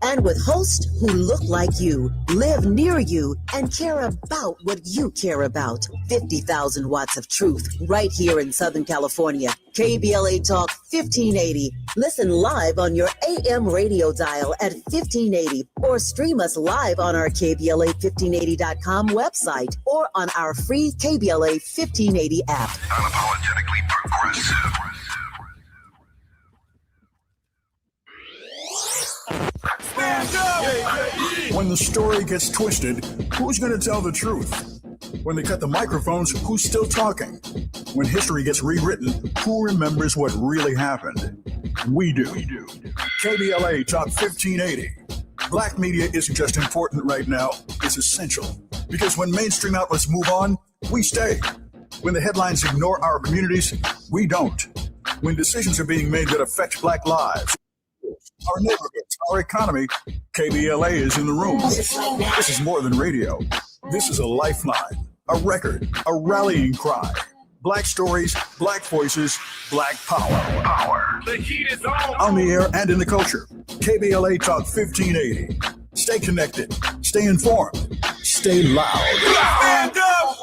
And with hosts who look like you, live near you, and care about what you care about. 50,000 watts of truth right here in Southern California. KBLA Talk 1580. Listen live on your AM radio dial at 1580 or stream us live on our KBLA1580.com website or on our free KBLA 1580 app. Unapologetically progressive. Stand up! When the story gets twisted, who's going to tell the truth? When they cut the microphones, who's still talking? When history gets rewritten, who remembers what really happened? We do. KBLA Talk 1580. Black media isn't just important right now, it's essential. Because when mainstream outlets move on, we stay. When the headlines ignore our communities, we don't. When decisions are being made that affect Black lives, our neighborhoods, our economy, KBLA is in the room. This is more than radio. This is a lifeline, a record, a rallying cry. Black stories, Black voices, Black power. The heat is on. On the air and in the culture. KBLA Talk 1580. Stay connected, stay informed, stay loud. Stand up!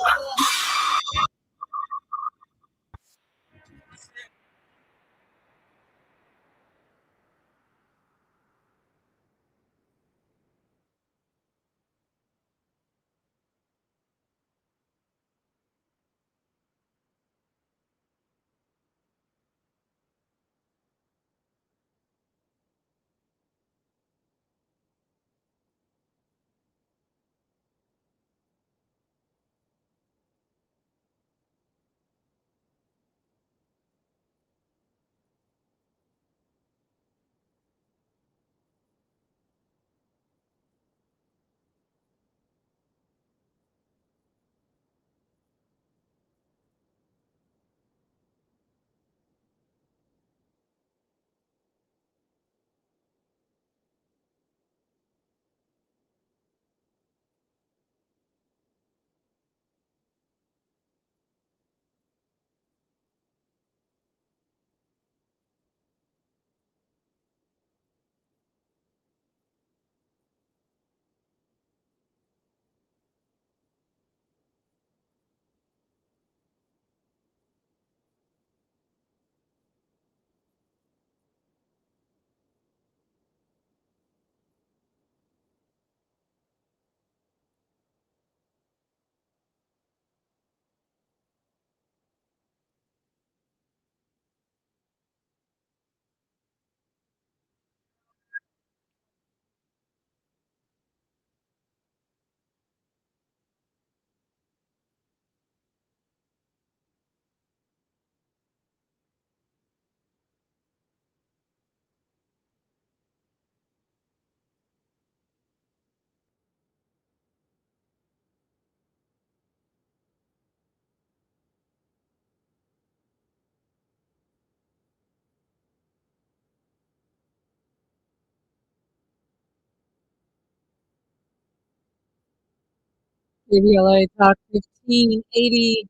KBLA Talk 1580.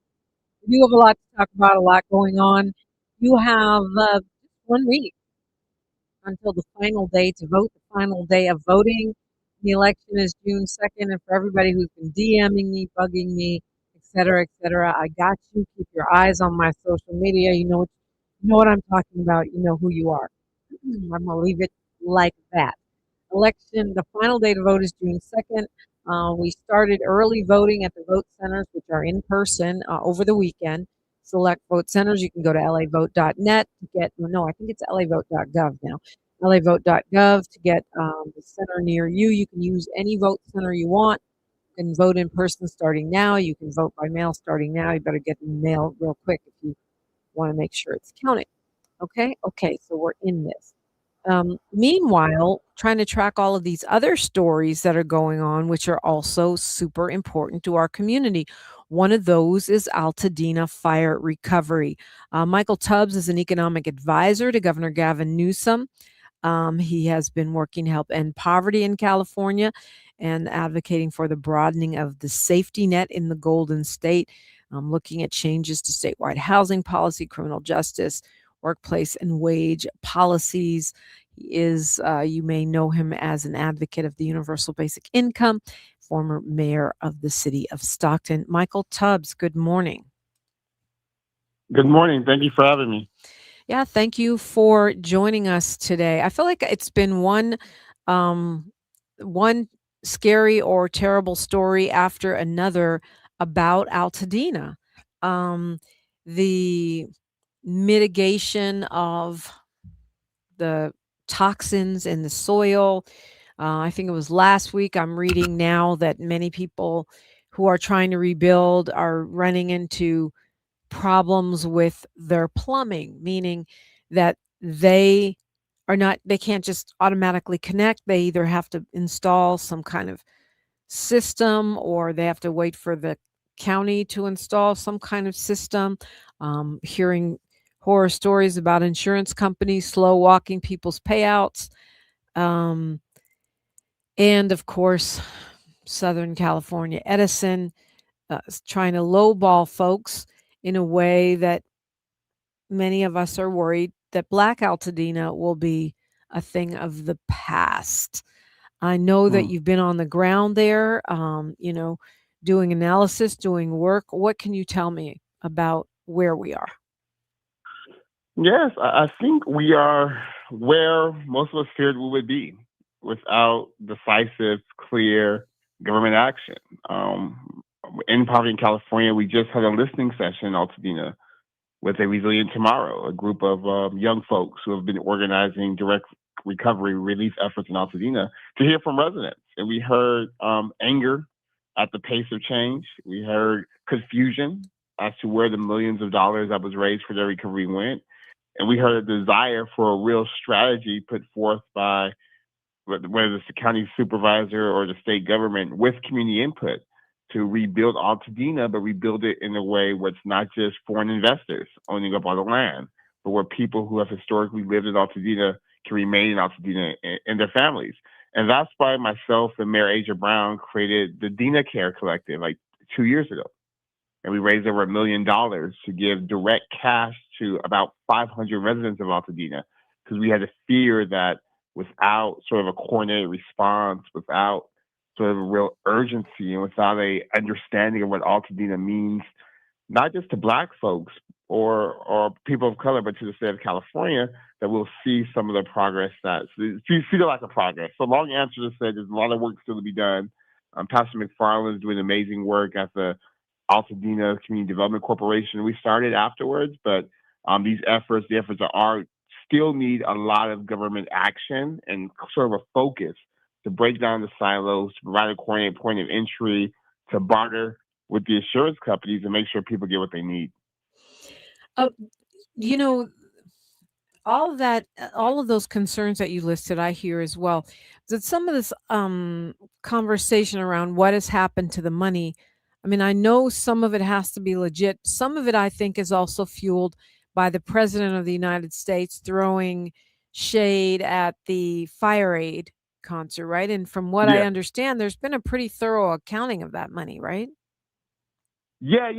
We do have a lot to talk about, a lot going on. You have 1 week until the final day to vote, the final day of voting. The election is June 2nd, and for everybody who's been DMing me, bugging me, et cetera, I got you. Keep your eyes on my social media. You know what I'm talking about. You know who you are. I'm going to leave it like that. Election, the final day to vote is June 2nd. We started early voting at the vote centers, which are in person over the weekend. Select vote centers. You can go to lavote.net to get, no, I think it's lavote.gov now. lavote.gov to get the center near you. You can use any vote center you want. You can vote in person starting now. You can vote by mail starting now. You better get the mail real quick if you want to make sure it's counted. Okay, so we're in this. Meanwhile, trying to track all of these other stories that are going on, which are also super important to our community. One of those is Altadena fire recovery. Michael Tubbs is an economic advisor to Governor Gavin Newsom. He has been working to help end poverty in California and advocating for the broadening of the safety net in the Golden State, looking at changes to statewide housing policy, criminal justice, workplace and wage policies. He is, you may know him as an advocate of the universal basic income, former mayor of the city of Stockton. Michael Tubbs, good morning. Good morning. Thank you for having me. Yeah, thank you for joining us today. I feel like it's been um, one scary or terrible story after another about Altadena. Um, the mitigation of the toxins in the soil. I think it was last week. I'm reading now that many people who are trying to rebuild are running into problems with their plumbing, meaning that they can't just automatically connect. They either have to install some kind of system or they have to wait for the county to install some kind of system. Hearing horror stories about insurance companies slow walking people's payouts. Um, and of course, Southern California Edison is trying to lowball folks in a way that many of us are worried that Black Altadena will be a thing of the past. I know that Hmm. you've been on the ground there, doing analysis, doing work. What can you tell me about where we are? Yes, I think we are where most of us feared we would be without decisive, clear government action. In Poverty in California, we just had a listening session in Altadena with a Resilient Tomorrow, a group of young folks who have been organizing direct recovery relief efforts in Altadena to hear from residents. And we heard anger at the pace of change. We heard confusion as to where the millions of dollars that was raised for their recovery went. And we heard a desire for a real strategy put forth by whether it's the county supervisor or the state government with community input to rebuild Altadena, but rebuild it in a way where it's not just foreign investors owning up all the land, but where people who have historically lived in Altadena can remain in Altadena and their families. And that's why myself and Mayor Asia Brown created the Dena Care Collective like 2 years ago. And we raised over $1 million to give direct cash to about 500 residents of Altadena because we had a fear that without sort of a coordinated response, without sort of a real urgency, and without a understanding of what Altadena means, not just to Black folks or people of color, but to the state of California, that we'll see some of the progress see the lack of progress. So long answer to say there's a lot of work still to be done. Pastor McFarland is doing amazing work at the Altadena Community Development Corporation. We started afterwards, but the efforts are still need a lot of government action and sort of a focus to break down the silos, to provide a coordinated point of entry, to barter with the insurance companies and make sure people get what they need. Uh, you know, all of those concerns that you listed, I hear as well. That some of this conversation around what has happened to the money. I mean, I know some of it has to be legit. Some of it, I think, is also fueled by the president of the United States throwing shade at the Fire Aid concert, right? And from what I Yeah. understand, there's been a pretty thorough accounting of that money, right? Yeah.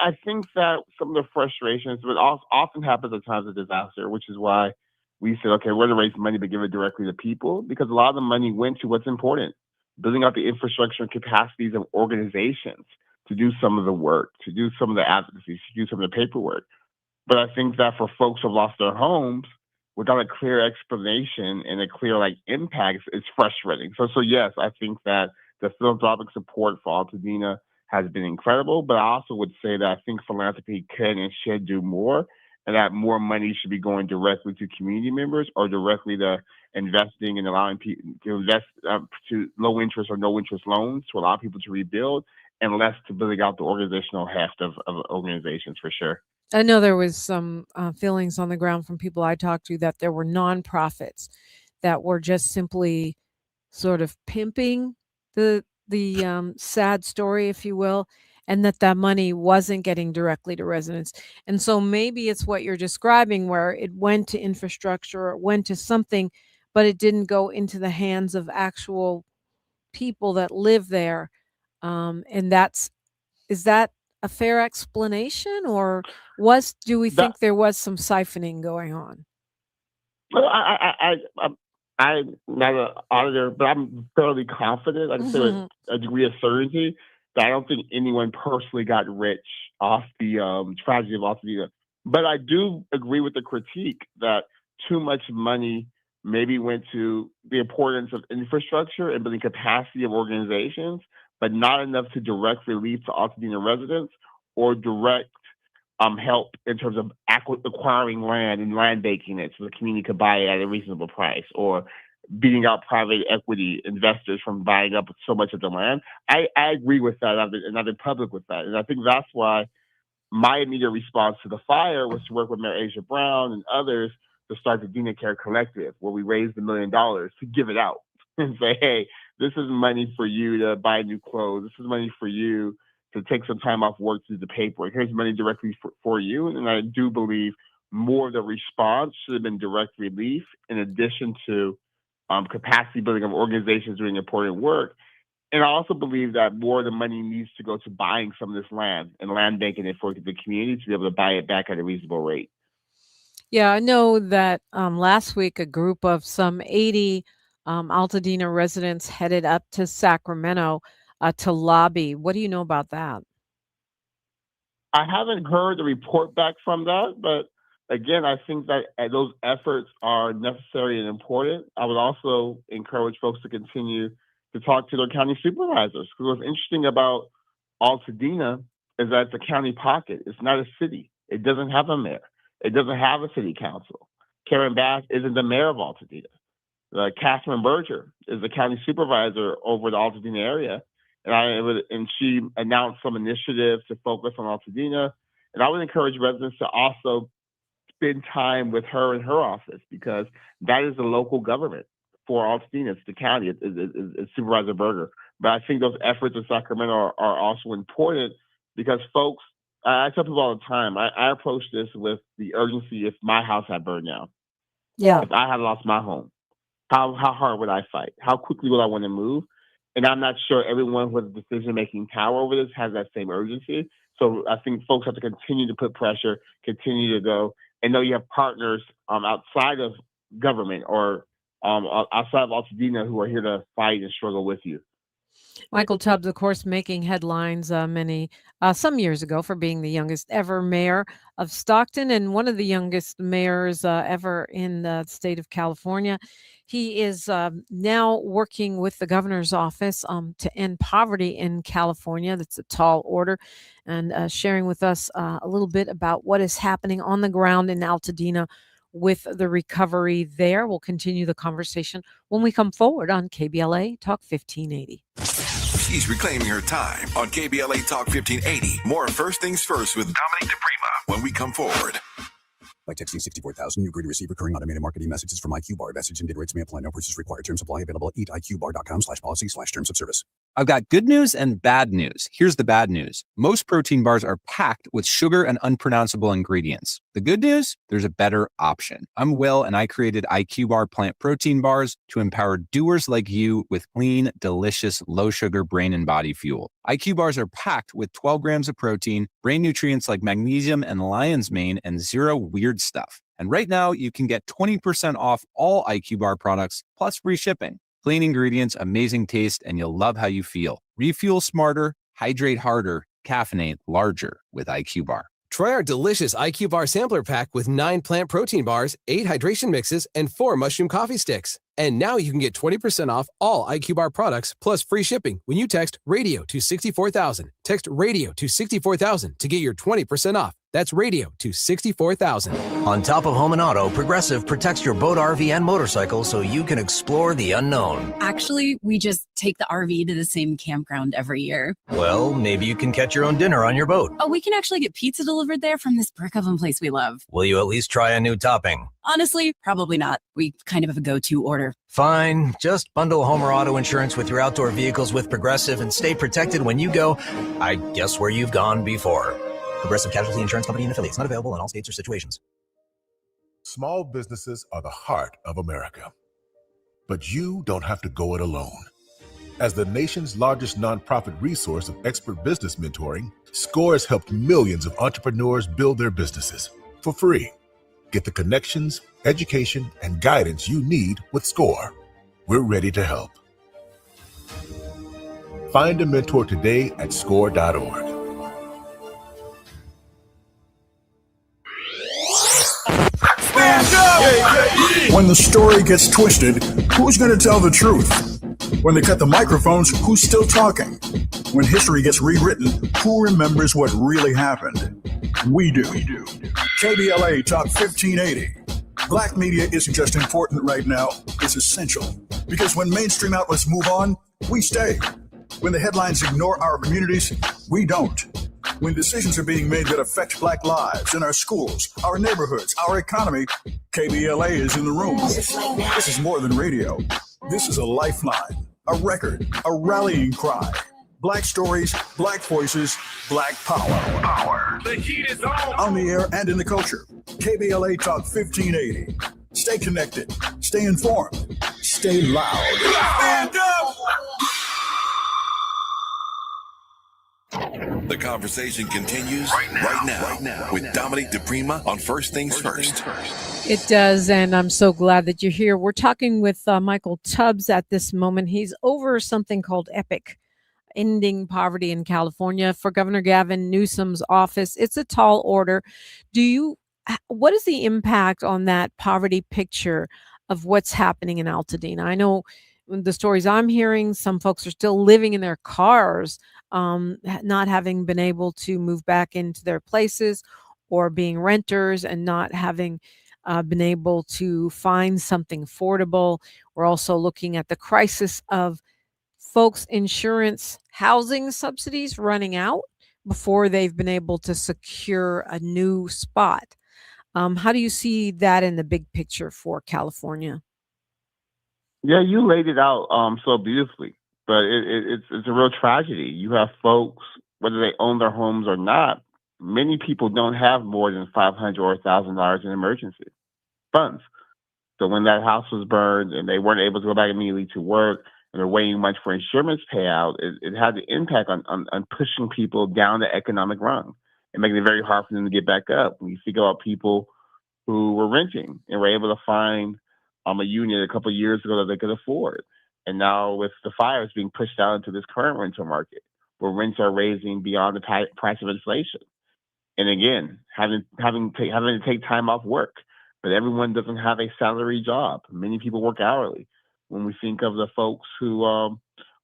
I think that some of the frustrations, but often happens at times of disaster, which is why we said, okay, we're going to raise money, but give it directly to people because a lot of the money went to what's important, building out the infrastructure and capacities of organizations to do some of the work, to do some of the advocacy, to do some of the paperwork. But I think that for folks who have lost their homes, without a clear explanation and a clear impact, it's frustrating. So yes, I think that the philanthropic support for Altadena has been incredible. But I also would say that I think philanthropy can and should do more, and that more money should be going directly to community members or directly to investing and allowing people to invest to low interest or no interest loans to allow people to rebuild, and less to building out the organizational heft of organizations for sure. I know there was some feelings on the ground from people I talked to that there were nonprofits that were just simply sort of pimping the sad story, if you will, and that money wasn't getting directly to residents. And so maybe it's what you're describing, where it went to infrastructure, or it went to something, but it didn't go into the hands of actual people that live there. And is that a fair explanation, or do we That think there was some siphoning going on? Well, I'm not an auditor, but I'm fairly confident, I can say with a degree of certainty, that I don't think anyone personally got rich off the tragedy of Altadena. But I do agree with the critique that too much money maybe went to the importance of infrastructure and building capacity of organizations, but not enough to direct relief to Altadena residents or direct help in terms of acquiring land and land banking it so the community could buy it at a reasonable price, or beating out private equity investors from buying up so much of the land. I agree with that, and I've been public with that. And I think that's why my immediate response to the fire was to work with Mayor Asia Brown and others to start the Dina Care Collective, where we raised $1 million to give it out and say, hey, this is money for you to buy new clothes. This is money for you to take some time off work to do the paperwork. Here's money directly for you. And I do believe more of the response should have been direct relief in addition to capacity building of organizations doing important work. And I also believe that more of the money needs to go to buying some of this land and land banking it for the community to be able to buy it back at a reasonable rate. Yeah, I know that last week a group of some 80 Altadena residents headed up to Sacramento to lobby. What do you know about that? I haven't heard the report back from that, but again, I think that those efforts are necessary and important. I would also encourage folks to continue to talk to their county supervisors. Because what's interesting about Altadena is that it's a county pocket. It's not a city. It doesn't have a mayor. It doesn't have a city council. Karen Bass isn't the mayor of Altadena. Catherine Berger is the county supervisor over the Altadena area. And she announced some initiatives to focus on Altadena. And I would encourage residents to also spend time with her in her office, because that is the local government for Altadena. It's the county, it's Supervisor Berger. But I think those efforts in Sacramento are also important, because folks, I tell people all the time, I approach this with the urgency if my house had burned down. Yeah. If I had lost my home, how hard would I fight? How quickly would I want to move? And I'm not sure everyone who has decision-making power over this has that same urgency. So I think folks have to continue to put pressure, continue to go, and know you have partners outside of government or outside of Altadena who are here to fight and struggle with you. Michael Tubbs, of course, making headlines some years ago for being the youngest ever mayor of Stockton and one of the youngest mayors ever in the state of California. He is now working with the governor's office to end poverty in California. That's a tall order, and sharing with us a little bit about what is happening on the ground in Altadena with the recovery there. We'll continue the conversation when we come forward on KBLA Talk 1580. She's reclaiming her time on KBLA Talk 1580. More First Things First with Dominique DePrima when we come forward. By texting 64,000, you agree to receive recurring automated marketing messages from IQ Bar. Message and data rates may apply. No purchase required. Terms apply. Available at eatiqbar.com/policy/terms of service. I've got good news and bad news. Here's the bad news. Most protein bars are packed with sugar and unpronounceable ingredients. The good news? There's a better option. I'm Will, and I created IQ Bar plant protein bars to empower doers like you with clean, delicious, low-sugar brain and body fuel. IQ bars are packed with 12 grams of protein, brain nutrients like magnesium and lion's mane, and zero weird stuff. And right now, you can get 20% off all IQ Bar products, plus free shipping. Clean ingredients, amazing taste, and you'll love how you feel. Refuel smarter, hydrate harder, caffeinate larger with IQ Bar. Try our delicious IQ Bar sampler pack with 9 plant protein bars, 8 hydration mixes, and 4 mushroom coffee sticks. And now you can get 20% off all IQ Bar products plus free shipping when you text RADIO to 64,000. Text RADIO to 64,000 to get your 20% off. That's radio to 64,000. On top of home and auto, Progressive protects your boat, RV, and motorcycle so you can explore the unknown. Actually, we just take the RV to the same campground every year. Well, maybe you can catch your own dinner on your boat. Oh, we can actually get pizza delivered there from this brick oven place we love. Will you at least try a new topping? Honestly, probably not. We kind of have a go-to order. Fine. Just bundle home or auto insurance with your outdoor vehicles with Progressive and stay protected when you go, I guess, where you've gone before. Progressive Casualty Insurance Company and affiliates. Not available in all states or situations. Small businesses are the heart of America. But you don't have to go it alone. As the nation's largest nonprofit resource of expert business mentoring, SCORE has helped millions of entrepreneurs build their businesses for free. Get the connections, education, and guidance you need with SCORE. We're ready to help. Find a mentor today at score.org. When the story gets twisted, who's going to tell the truth? When they cut the microphones, who's still talking? When history gets rewritten, who remembers what really happened? We do. KBLA Talk 1580. Black media isn't just important right now, it's essential. Because when mainstream outlets move on, we stay. When the headlines ignore our communities, we don't. When decisions are being made that affect Black lives in our schools, our neighborhoods, our economy, KBLA is in the room. This is more than radio. This is a lifeline, a record, a rallying cry. Black stories, Black voices, Black power. The heat is on. On the air and in the culture. KBLA Talk 1580. Stay connected. Stay informed. Stay loud. Stand up! The conversation continues right now with Dominic DePrima on First Things First. It does, and I'm so glad that you're here. We're talking with Michael Tubbs at this moment. He's over something called EPIC, Ending Poverty in California, for Governor Gavin Newsom's office. It's a tall order. What is the impact on that poverty picture of what's happening in Altadena? I know the stories I'm hearing, some folks are still living in their cars, not having been able to move back into their places, or being renters and not having been able to find something affordable. We're also looking at the crisis of folks' insurance housing subsidies running out before they've been able to secure a new spot. How do you see that in the big picture for California? Yeah, you laid it out so beautifully, but it's a real tragedy. You have folks, whether they own their homes or not, many people don't have more than $500 or $1,000 in emergency funds. So when that house was burned and they weren't able to go back immediately to work, and they're waiting much for insurance payout, it had the impact on pushing people down the economic rung and making it very hard for them to get back up. When you think about people who were renting and were able to find a unit a couple of years ago that they could afford. And now with the fires being pushed out into this current rental market, where rents are raising beyond the price of inflation. And again, having to take time off work, but everyone doesn't have a salary job. Many people work hourly. When we think of the folks who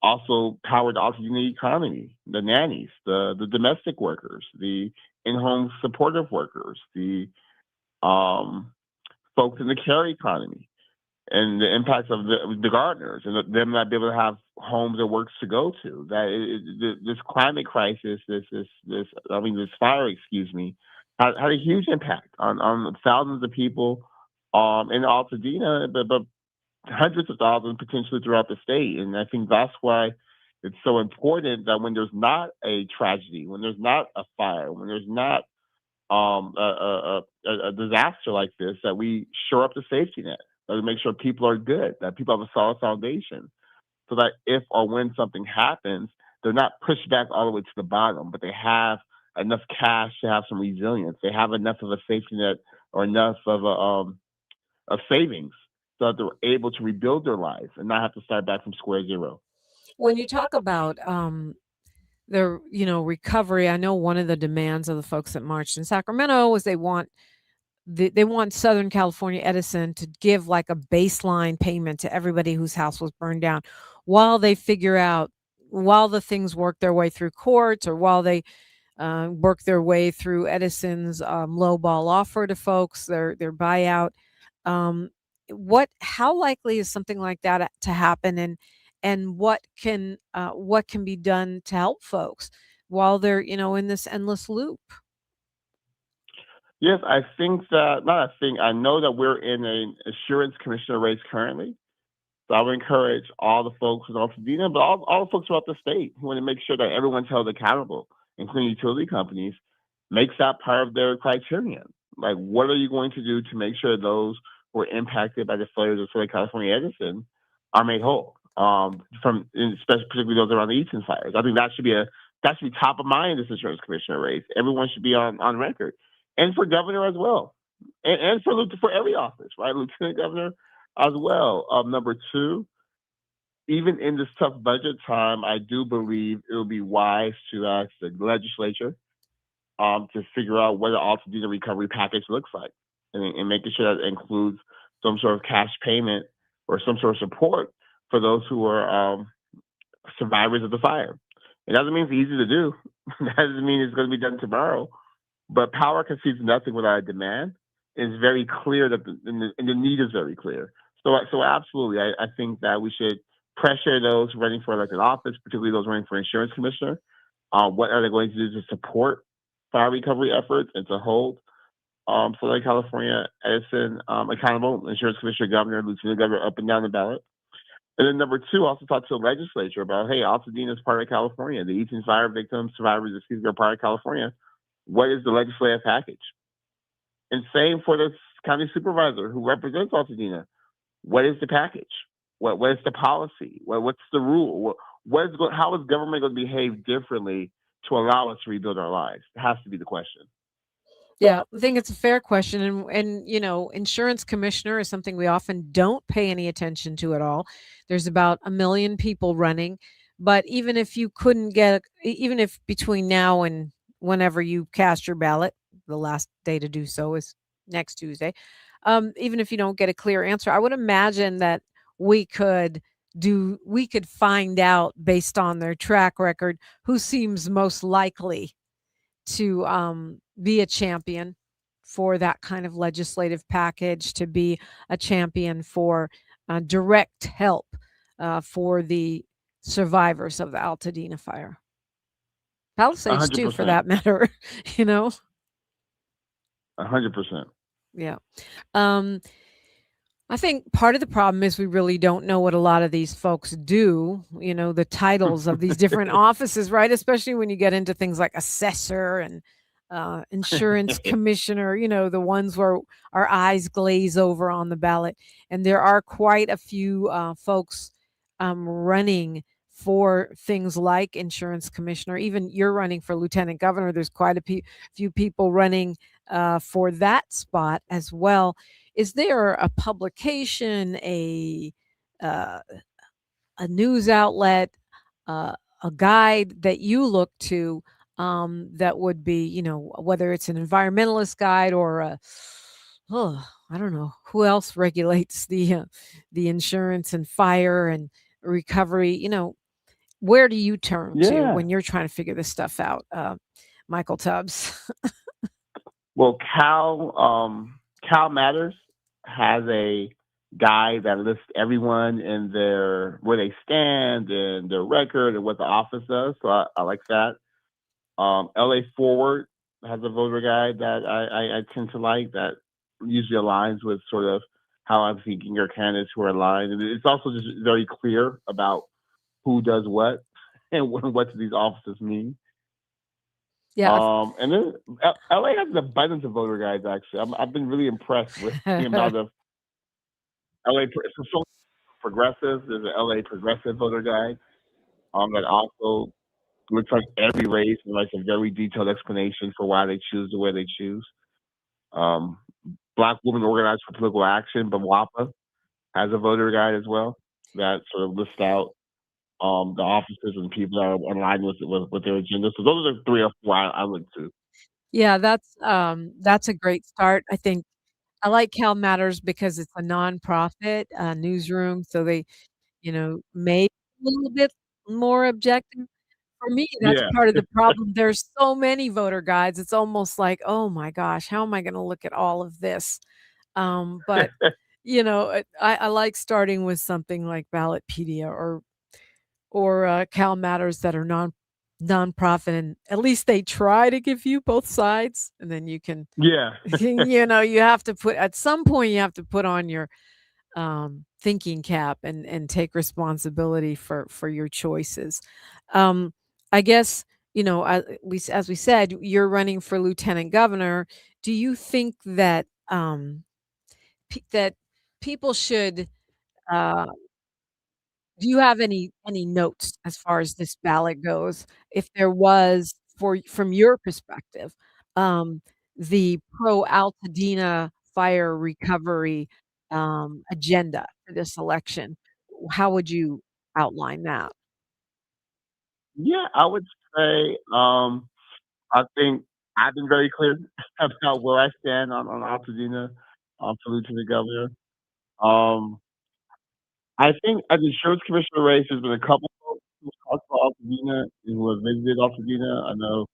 also power the Altadena economy, the nannies, the domestic workers, the in-home supportive workers, the folks in the care economy, and the impacts of the gardeners and them not be able to have homes or works to go to. This climate crisis, this fire, had a huge impact on thousands of people in Altadena, but hundreds of thousands potentially throughout the state. And I think that's why it's so important that when there's not a tragedy, when there's not a fire, when there's not a disaster like this, that we shore up the safety net, that we make sure people are good, that people have a solid foundation, so that if or when something happens, they're not pushed back all the way to the bottom, but they have enough cash to have some resilience. They have enough of a safety net or enough of savings so that they're able to rebuild their lives and not have to start back from square zero. When you talk about the recovery, I know one of the demands of the folks that marched in Sacramento was they want Southern California Edison to give like a baseline payment to everybody whose house was burned down while they figure out, while the things work their way through courts, or while they work their way through Edison's lowball offer to folks, their buyout. How likely is something like that to happen, and what can be done to help folks while they're in this endless loop? Yes, I know that we're in an assurance commissioner race currently. So I would encourage all the folks in Altadena, but all the folks throughout the state who want to make sure that everyone's held accountable, including utility companies, makes that part of their criterion. Like, what are you going to do to make sure those who are impacted by the failures of Southern California Edison are made whole? Particularly those around the Easton fires. I think that should be top of mind in this insurance commissioner race. Everyone should be on record, and for governor as well. and for every office, right? Lieutenant governor as well. Number two, even in this tough budget time, I do believe it will be wise to ask the legislature to figure out what the Altadena recovery package looks like, and making sure that it includes some sort of cash payment or some sort of support for those who are survivors of the fire. It doesn't mean it's easy to do. It doesn't mean it's going to be done tomorrow. But power concedes nothing without a demand. It's very clear that the need is very clear. So absolutely, I think that we should pressure those running for elected office, particularly those running for insurance commissioner. What are they going to do to support fire recovery efforts and to hold Southern California Edison accountable, insurance commissioner, governor, lieutenant governor, up and down the ballot. And then number two, also talk to the legislature about, hey, Altadena is part of California. The Eaton fire victims, survivors, are part of California. What is the legislative package? And same for the county supervisor who represents Altadena. What is the package? What is the policy? What's the rule? How is government going to behave differently to allow us to rebuild our lives? It has to be the question. Yeah, I think it's a fair question. And insurance commissioner is something we often don't pay any attention to at all. There's about 1 million people running. But even if you couldn't get, even if between now and whenever you cast your ballot, the last day to do so is next Tuesday, even if you don't get a clear answer, I would imagine that we could find out based on their track record who seems most likely to be a champion for that kind of legislative package, to be a champion for direct help for the survivors of the Altadena fire. Palisades too, for 100%. that matter, 100%. Yeah. I think part of the problem is we really don't know what a lot of these folks do, the titles of these different offices, right? Especially when you get into things like assessor and insurance commissioner, the ones where our eyes glaze over on the ballot. And there are quite a few folks running for things like insurance commissioner. Even you're running for lieutenant governor. There's quite a few people running for that spot as well. Is there a publication, a news outlet, a guide that you look to that would be, whether it's an environmentalist guide or I don't know who else regulates the insurance and fire and recovery? Where do you turn to when you're trying to figure this stuff out, Michael Tubbs? Well, Cal Matters has a guide that lists everyone in where they stand and their record and what the office does. So I like that. LA Forward has a voter guide that I tend to like, that usually aligns with sort of how I'm thinking your candidates who are aligned. And it's also just very clear about who does what and what do these offices mean. Yeah. And then LA has an abundance of voter guides, actually. I've been really impressed with the amount of LA progressives. There's an LA progressive voter guide that also looks like every race and writes a very detailed explanation for why they choose the way they choose. Black Women Organized for Political Action, BWAPA, has a voter guide as well that sort of lists out the offices and people that are aligned with their agenda. So those are the 3 or 4 I look to. Yeah, that's a great start. I think I like Cal Matters because it's a nonprofit newsroom, so they, may be a little bit more objective. For me, that's Yeah. part of the problem. There's so many voter guides. It's almost like, oh my gosh, how am I going to look at all of this? But I like starting with something like Ballotpedia or Cal Matters that are nonprofit, and at least they try to give you both sides, and then you can, Yeah. you have to at some point you have to put on your thinking cap and take responsibility for your choices. I guess, as we said, you're running for lieutenant governor. Do you think that that people should do you have any notes as far as this ballot goes? If there was, from your perspective, um, the pro-Altadena fire recovery agenda for this election. How would you outline that? Yeah, I would say I think I've been very clear about where I stand on Altadena, salute to the governor. Um, I think at the insurance commissioner race, there's been a couple folks who talked about Altadena and who have visited Altadena. I know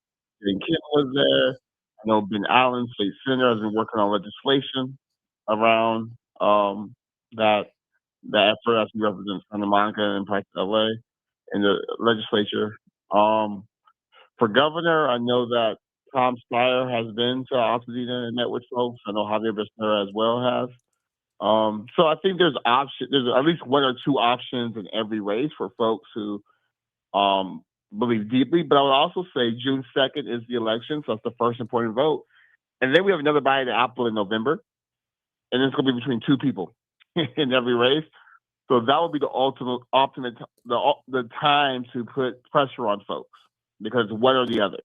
Ben Kim was there. I know Ben Allen, state senator, has been working on legislation around that effort as he represents Santa Monica and Pike, LA in the legislature. For governor, I know that Tom Steyer has been to Altadena and met with folks. I know Javier Becerra as well has. So I think there's at least one or two options in every race for folks who believe deeply. But I would also say June 2nd is the election, so that's the first important vote. And then we have another bite of the apple in November, and it's going to be between two people in every race. So that would be the ultimate the time to put pressure on folks, because one or the other.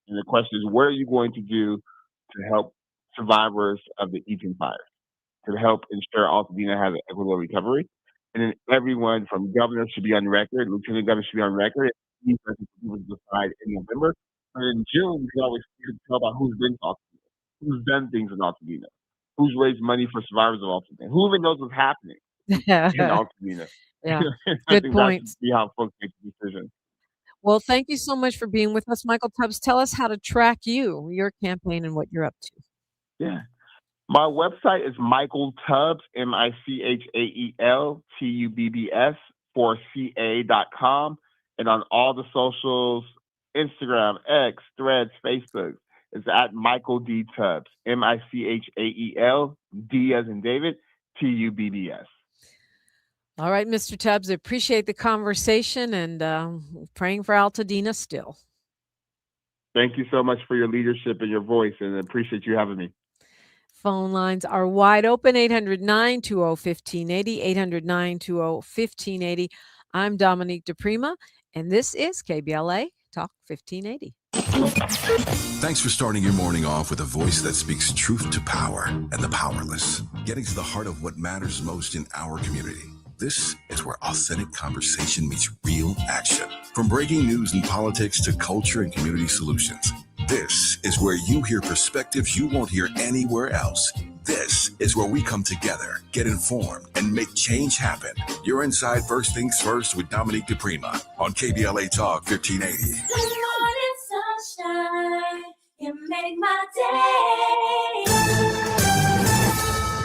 And the question is, what are you going to do to help survivors of the Eaton fire, to help ensure Altadena has an equitable recovery? And then everyone from governor should be on record, lieutenant governor should be on record. These people decide in November. But in June, you can always tell about who's been to Altadena, who's done things in Altadena, who's raised money for survivors of Altadena, who even knows what's happening in Altadena. Yeah, I good think point. that's see how folks make the decision. Well, thank you so much for being with us, Michael Tubbs. Tell us how to track you, your campaign, and what you're up to. Yeah. My website is Michael Tubbs, MichaelTubbs, .com. And on all the socials, Instagram, X, Threads, Facebook, it's at Michael D. Tubbs, MichaelD as in David, Tubbs. All right, Mr. Tubbs, I appreciate the conversation and praying for Altadena still. Thank you so much for your leadership and your voice, and I appreciate you having me. Phone lines are wide open, 800-920-1580, 800-920-1580. I'm Dominique DePrima, and this is KBLA Talk 1580. Thanks for starting your morning off with a voice that speaks truth to power and the powerless, getting to the heart of what matters most in our community. This is where authentic conversation meets real action. From breaking news and politics to culture and community solutions, this is where you hear perspectives you won't hear anywhere else. This is where we come together, get informed, and make change happen. You're inside First Things First with Dominique DePrima on KBLA Talk 1580. Good morning, sunshine. You make my day.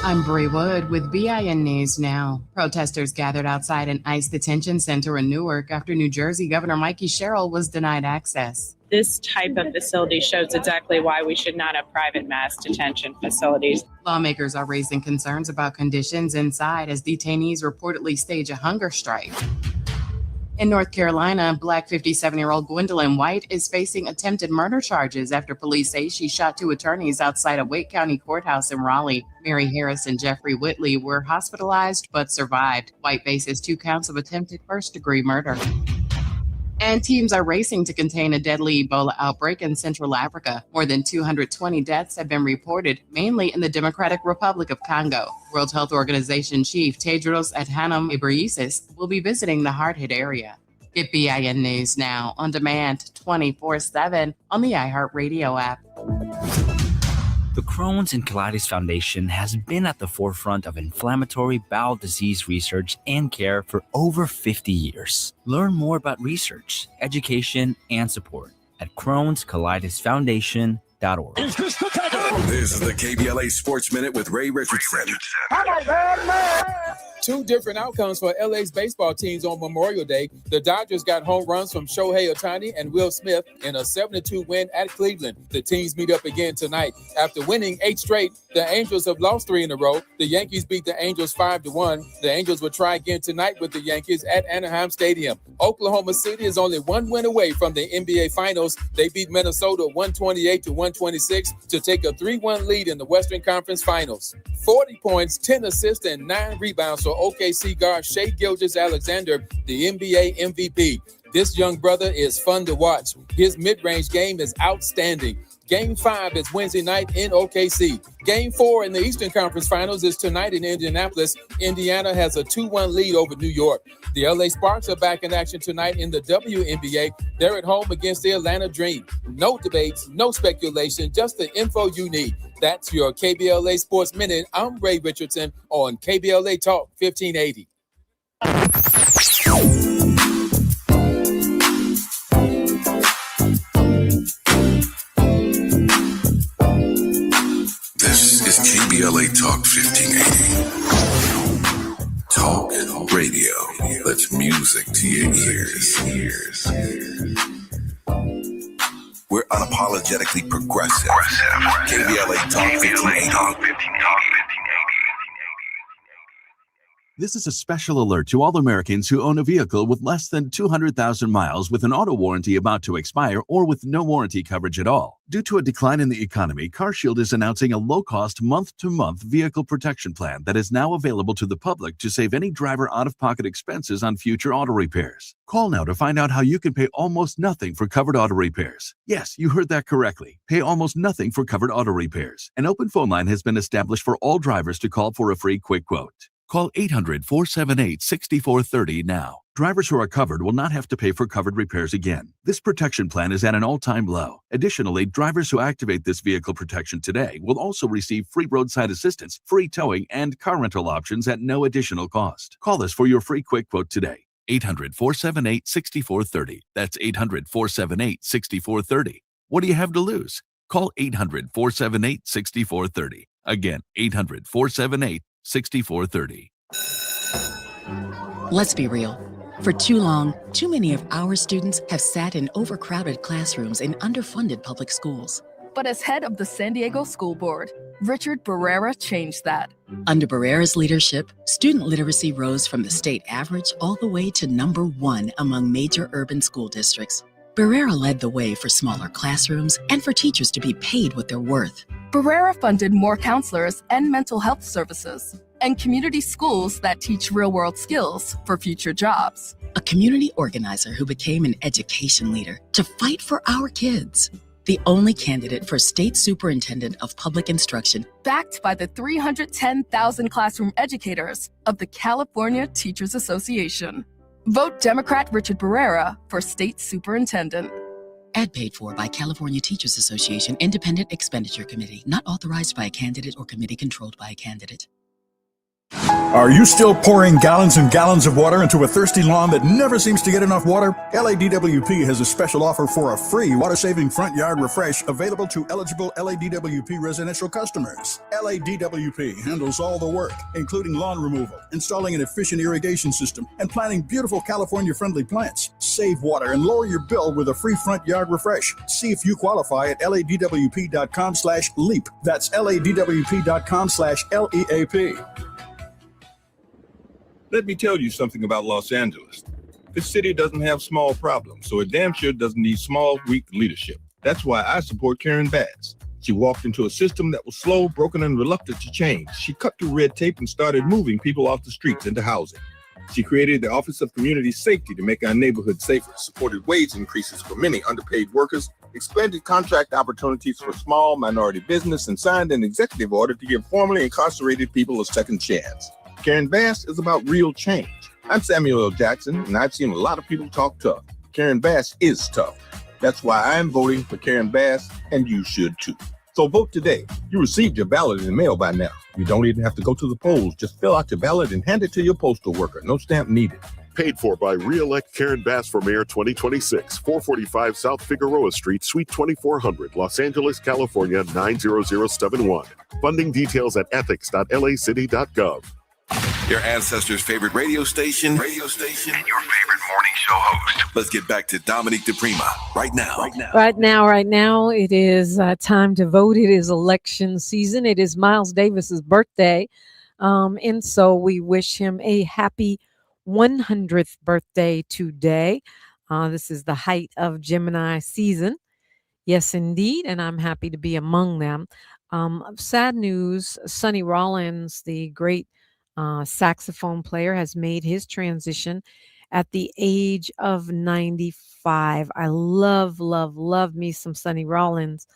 I'm Bree Wood with BIN News Now. Protesters gathered outside an ICE detention center in Newark after New Jersey Governor Mikey Sherrill was denied access. This type of facility shows exactly why we should not have private mass detention facilities. Lawmakers are raising concerns about conditions inside as detainees reportedly stage a hunger strike. In North Carolina, Black 57-year-old Gwendolyn White is facing attempted murder charges after police say she shot two attorneys outside a Wake County courthouse in Raleigh. Mary Harris and Jeffrey Whitley were hospitalized but survived. White faces 2 counts of attempted first-degree murder. And teams are racing to contain a deadly Ebola outbreak in Central Africa. More than 220 deaths have been reported, mainly in the Democratic Republic of Congo. World Health Organization Chief Tedros Adhanom Ghebreyesus will be visiting the hard-hit area. Get BIN News Now on demand 24/7 on the iHeartRadio app. The Crohn's and Colitis Foundation has been at the forefront of inflammatory bowel disease research and care for over 50 years. Learn more about research, education, and support at Crohn'sColitisFoundation.org. This is the KBLA Sports Minute with Ray Richardson. Two different outcomes for LA's baseball teams on Memorial Day. The Dodgers got home runs from Shohei Ohtani and Will Smith in a 7-2 win at Cleveland. The teams meet up again tonight. After winning 8 straight, the Angels have lost 3 in a row. The Yankees beat the Angels 5-1. The Angels will try again tonight with the Yankees at Anaheim Stadium. Oklahoma City is only 1 win away from the NBA Finals. They beat Minnesota 128-126 to take a 3-1 lead in the Western Conference Finals. 40 points, 10 assists, and 9 rebounds for OKC guard Shai Gilgeous-Alexander, the NBA MVP. This young brother is fun to watch. His mid-range game is outstanding. Game 5 is Wednesday night in OKC. Game 4 in the Eastern Conference Finals is tonight in Indianapolis. Indiana has a 2-1 lead over New York. The LA Sparks are back in action tonight in the WNBA. They're at home against the Atlanta Dream. No debates, no speculation, just the info you need. That's your KBLA Sports Minute. I'm Ray Richardson on KBLA Talk 1580. This is KBLA Talk 1580. Talk radio. That's music to your ears. We're unapologetically progressive. KBLA Talk 1580. This is a special alert to all Americans who own a vehicle with less than 200,000 miles with an auto warranty about to expire or with no warranty coverage at all. Due to a decline in the economy, CarShield is announcing a low-cost month-to-month vehicle protection plan that is now available to the public to save any driver out-of-pocket expenses on future auto repairs. Call now to find out how you can pay almost nothing for covered auto repairs. Yes, you heard that correctly. Pay almost nothing for covered auto repairs. An open phone line has been established for all drivers to call for a free quick quote. Call 800-478-6430 now. Drivers who are covered will not have to pay for covered repairs again. This protection plan is at an all-time low. Additionally, drivers who activate this vehicle protection today will also receive free roadside assistance, free towing, and car rental options at no additional cost. Call us for your free quick quote today. 800-478-6430. That's 800-478-6430. What do you have to lose? Call 800-478-6430. Again, 800-478-6430. Let's be real. For too long, too many of our students have sat in overcrowded classrooms in underfunded public schools. But as head of the San Diego School Board, Richard Barrera changed that. Under Barrera's leadership, student literacy rose from the state average all the way to #1 among major urban school districts. Barrera led the way for smaller classrooms and for teachers to be paid what they're worth. Barrera funded more counselors and mental health services, and community schools that teach real-world skills for future jobs. A community organizer who became an education leader to fight for our kids. The only candidate for state superintendent of public instruction, Backed by the 310,000 classroom educators of the California Teachers Association. Vote Democrat Richard Barrera for state superintendent. Ad paid for by California Teachers Association Independent Expenditure Committee, not authorized by a candidate or committee controlled by a candidate. Are you still pouring gallons and gallons of water into a thirsty lawn that never seems to get enough water? LADWP has a special offer for a free water-saving front yard refresh available to eligible LADWP residential customers. LADWP handles all the work, including lawn removal, installing an efficient irrigation system, and planting beautiful California-friendly plants. Save water and lower your bill with a free front yard refresh. See if you qualify at LADWP.com/LEAP. That's LADWP.com/LEAP. Let me tell you something about Los Angeles. This city doesn't have small problems, so it damn sure doesn't need small, weak leadership. That's why I support Karen Bass. She walked into a system that was slow, broken, and reluctant to change. She cut through red tape and started moving people off the streets into housing. She created the Office of Community Safety to make our neighborhood safer, supported wage increases for many underpaid workers, expanded contract opportunities for small minority business, and signed an executive order to give formerly incarcerated people a second chance. Karen Bass is about real change. I'm Samuel L. Jackson, and I've seen a lot of people talk tough. Karen Bass is tough. That's why I'm voting for Karen Bass, and you should too. So vote today. You received your ballot in the mail by now. You don't even have to go to the polls. Just fill out your ballot and hand it to your postal worker. No stamp needed. Paid for by Re-elect Karen Bass for Mayor 2026, 445 South Figueroa Street, Suite 2400, Los Angeles, California, 90071. Funding details at ethics.lacity.gov. Your ancestors' favorite radio station, and your favorite morning show host. Let's get back to Dominique DePrima right now. Right now, it is time to vote. It is election season. It is Miles Davis's birthday. And so we wish him a happy 100th birthday today. This is the height of Gemini season. Yes, indeed. And I'm happy to be among them. Sad news, Sonny Rollins, the great saxophone player, has made his transition at the age of 95. I love me some Sonny Rollins.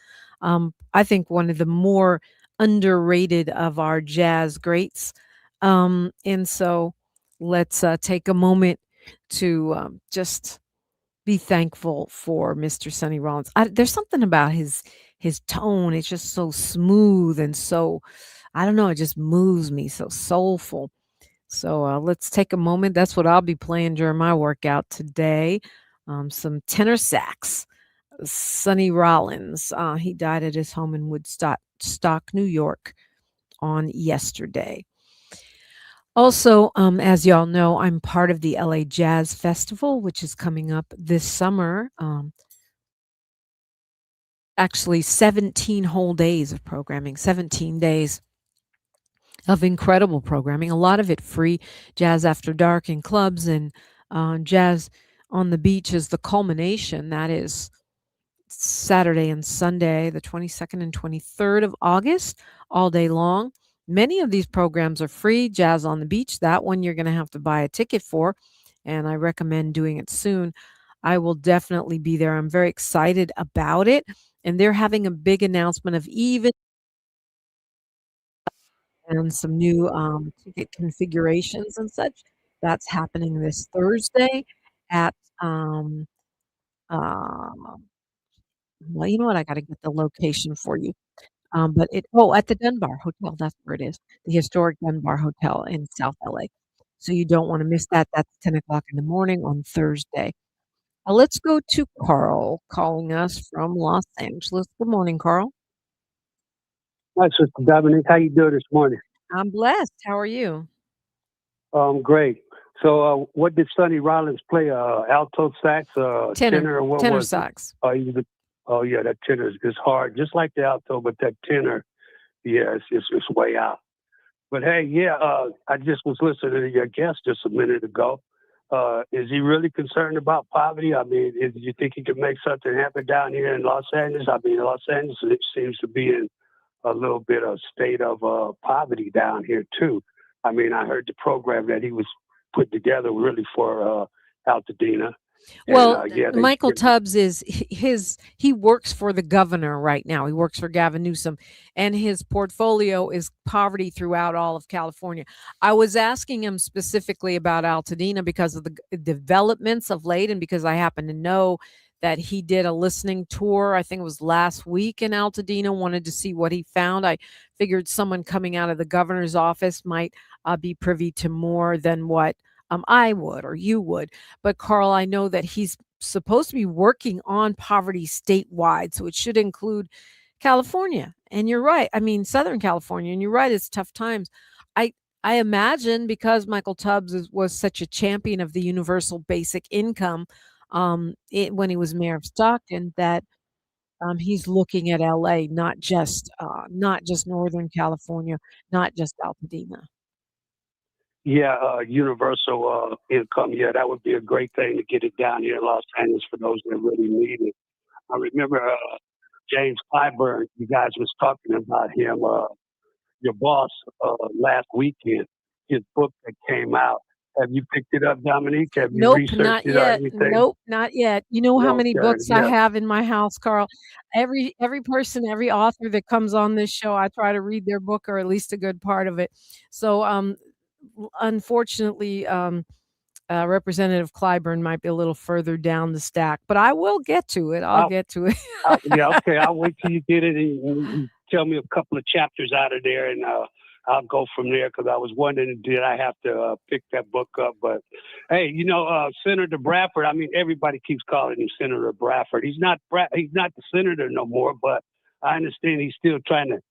I think one of the more underrated of our jazz greats. And so let's take a moment to just be thankful for Mr. Sonny Rollins. There's something about his tone. It's just so smooth and so, I don't know, it just moves me, so soulful. So let's take a moment. That's what I'll be playing during my workout today. Some tenor sax. Sonny Rollins. He died at his home in Woodstock, New York, on yesterday. Also, as y'all know, I'm part of the LA Jazz Festival, which is coming up this summer. Actually, 17 whole days of programming, 17 days of incredible programming, a lot of it free, jazz after dark in clubs, and jazz on the beach is the culmination. That is Saturday and Sunday, the 22nd and 23rd of August, all day long. Many of these programs are free. Jazz on the Beach, that one you're going to have to buy a ticket for, and I recommend doing it soon. I will definitely be there. I'm very excited about it, and they're having a big announcement of even and some new ticket configurations and such. That's happening this Thursday at uh, well, you know what? I got to get the location for you. But at the Dunbar Hotel, that's where it is, the historic Dunbar Hotel in South LA. So you don't want to miss that. That's 10 o'clock in the morning on Thursday. Let's go to Carl calling us from Los Angeles. Good morning, Carl. Hi, Sister Dominique. How you doing this morning? I'm blessed. How are you? Great. So, what did Sonny Rollins play? Alto sax, tenor, or what tenor was sax. it? Oh, yeah, that tenor is hard, just like the alto, but that tenor, yeah, it's way out. But hey, yeah, I just was listening to your guest just a minute ago. Is he really concerned about poverty? I mean, do you think he could make something happen down here in Los Angeles? I mean, Los Angeles it seems to be in a little bit of state of poverty down here too. I mean, I heard the program that he was put together really for Altadena. Well, And, yeah, Michael Tubbs he works for the governor right now. He works for Gavin Newsom, and his portfolio is poverty throughout all of California. I was asking him specifically about Altadena because of the developments of late, and because I happen to know that he did a listening tour, I think it was last week in Altadena, wanted to see what he found. I figured someone coming out of the governor's office might be privy to more than what I would or you would. But Carl, I know that he's supposed to be working on poverty statewide, so it should include California. And you're right. I mean, Southern California, and you're right, it's tough times. I imagine because Michael Tubbs was such a champion of the universal basic income when he was mayor of Stockton, that he's looking at LA, not just Northern California, not just Altadena. Yeah, universal income. Yeah, that would be a great thing to get it down here in Los Angeles for those that really need it. I remember James Clyburn. You guys was talking about him, your boss, last weekend. His book that came out. Have you picked it up, Dominique? Have you Nope, researched not it or yet. anything? Nope, not yet. You know how many Okay, books I yeah. have in my house, Carl? Every person, every author that comes on this show, I try to read their book or at least a good part of it. So, unfortunately, Representative Clyburn might be a little further down the stack, but I will get to it. I'll get to it. Yeah, okay. I'll wait till you get it and you tell me a couple of chapters out of there, and I'll go from there because I was wondering, did I have to pick that book up? But hey, Senator Bradford. I mean, everybody keeps calling him Senator Bradford. He's not the senator no more, but I understand he's still trying to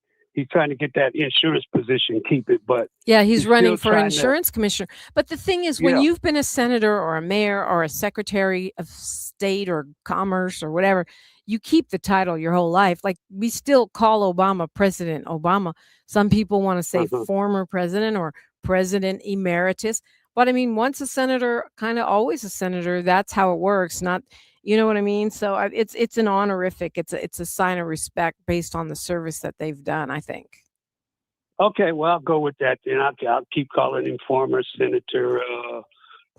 get that insurance position, keep it. But yeah, he's running still for trying insurance commissioner. But the thing is, when Yeah. you've been a senator or a mayor or a secretary of state or commerce or whatever, you keep the title your whole life. Like, we still call Obama President Obama. Some people want to say former president or president emeritus. But I mean, once a senator, kind of always a senator. That's how it works. Not, you know what I mean? So it's an honorific. It's a sign of respect based on the service that they've done, I think. Okay, well, I'll go with that then. I'll keep calling him former Senator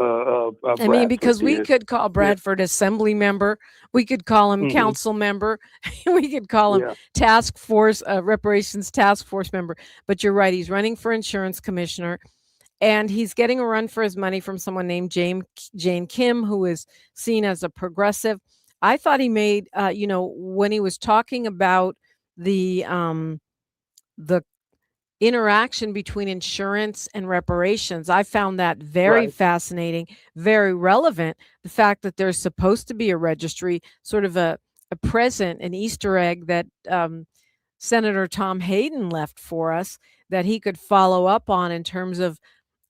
I mean, because we yeah. could call Bradford assembly member, we could call him Mhm. council member, we could call him Yeah. task force, reparations task force member. But you're right, he's running for insurance commissioner, and he's getting a run for his money from someone named Jane Kim, who is seen as a progressive. I thought he made, when he was talking about the interaction between insurance and reparations. I found that very Right. fascinating, very relevant. The fact that there's supposed to be a registry, sort of a present, an Easter egg that Senator Tom Hayden left for us that he could follow up on in terms of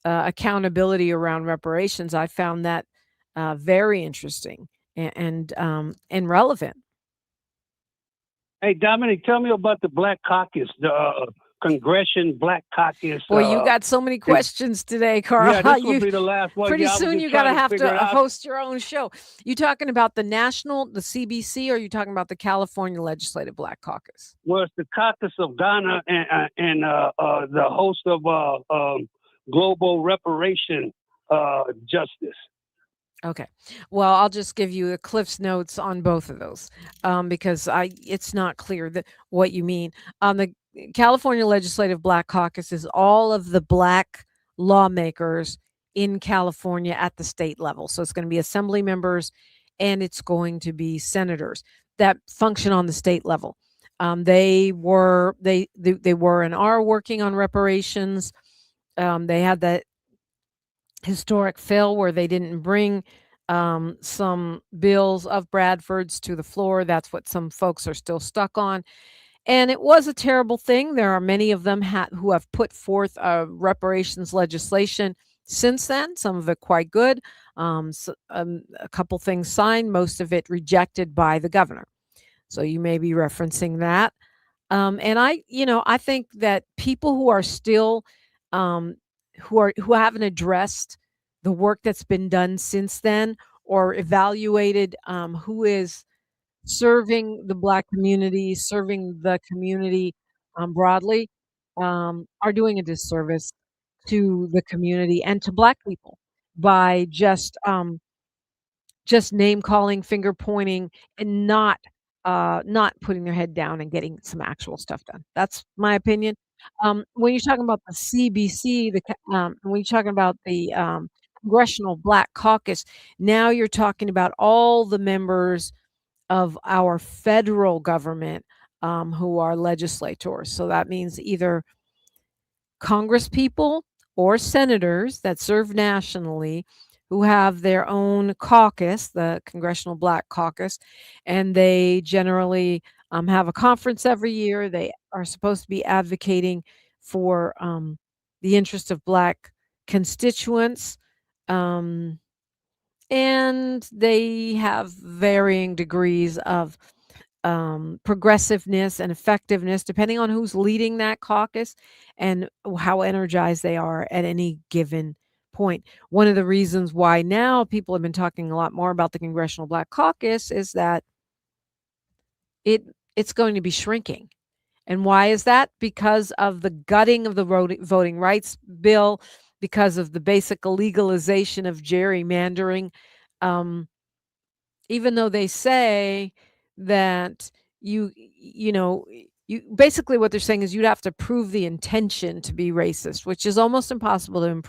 accountability around reparations. I found that very interesting and relevant. Hey, Dominic, tell me about the Black Caucus, the Congression Black Caucus. Boy, you got so many questions today, Carl. Yeah, this will be the last one. Pretty Yeah, I was soon just you got to trying have figure to it out. host your own show. You talking about the CBC, or are you talking about the California Legislative Black Caucus? Well, it's the Caucus of Ghana and the host of Global Reparation Justice. Okay. Well, I'll just give you the Cliff's notes on both of those because it's not clear what you mean. The California Legislative Black Caucus is all of the Black lawmakers in California at the state level. So it's going to be assembly members and it's going to be senators that function on the state level. They were and are working on reparations. They had that historic fill where they didn't bring some bills of Bradford's to the floor. That's what some folks are still stuck on. And it was a terrible thing. There are many of them who have put forth reparations legislation since then, some of it quite good, a couple things signed, most of it rejected by the governor. So you may be referencing that. And I think that people who are still who haven't addressed the work that's been done since then or evaluated who is serving the Black community, serving the community broadly, are doing a disservice to the community and to Black people by just name calling, finger pointing, and not putting their head down and getting some actual stuff done. That's my opinion. When you're talking about the CBC, when you're talking about the Congressional Black Caucus, now you're talking about all the members of our federal government who are legislators. So that means either Congress people or senators that serve nationally who have their own caucus, the Congressional Black Caucus, and they generally have a conference every year. They are supposed to be advocating for the interest of Black constituents. And they have varying degrees of progressiveness and effectiveness depending on who's leading that caucus and how energized they are at any given point. One of the reasons why now people have been talking a lot more about the Congressional Black Caucus is that it's going to be shrinking. And why is that? Because of the gutting of the voting rights bill, because of the basic legalization of gerrymandering. Even though they say that you basically what they're saying is you'd have to prove the intention to be racist, which is almost impossible to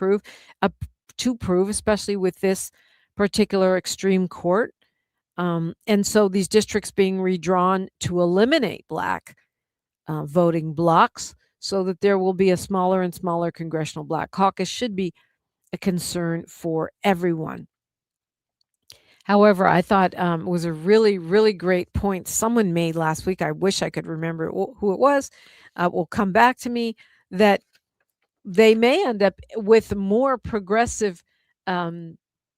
prove, especially with this particular extreme court. And so these districts being redrawn to eliminate Black voting blocks so that there will be a smaller and smaller Congressional Black Caucus should be a concern for everyone. However, I thought it was a really, really great point someone made last week. I wish I could remember who it was. Will come back to me that they may end up with more progressive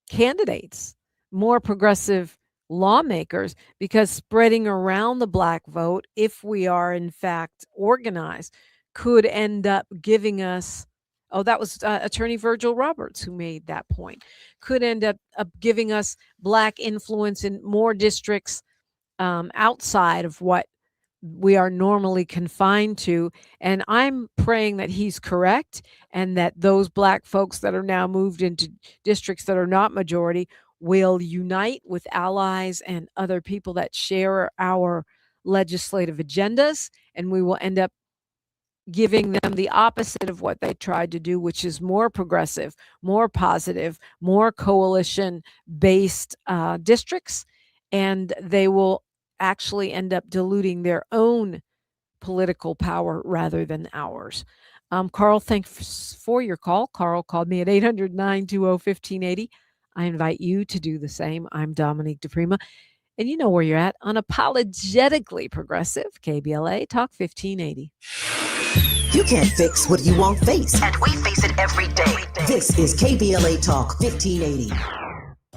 candidates, more progressive lawmakers, because spreading around the Black vote, if we are in fact organized, could end up giving us, that was Attorney Virgil Roberts who made that point, could end up giving us Black influence in more districts outside of what we are normally confined to. And I'm praying that he's correct and that those Black folks that are now moved into districts that are not majority will unite with allies and other people that share our legislative agendas, and we will end up giving them the opposite of what they tried to do, which is more progressive, more positive, more coalition based districts. And they will actually end up diluting their own political power rather than ours. Carl, thanks for your call. Carl called me at 800-920-1580. I invite you to do the same. I'm Dominique DePrima. And you know where you're at. Unapologetically progressive, KBLA Talk 1580. You can't fix what you won't face, and we face it every day. This is KBLA Talk 1580.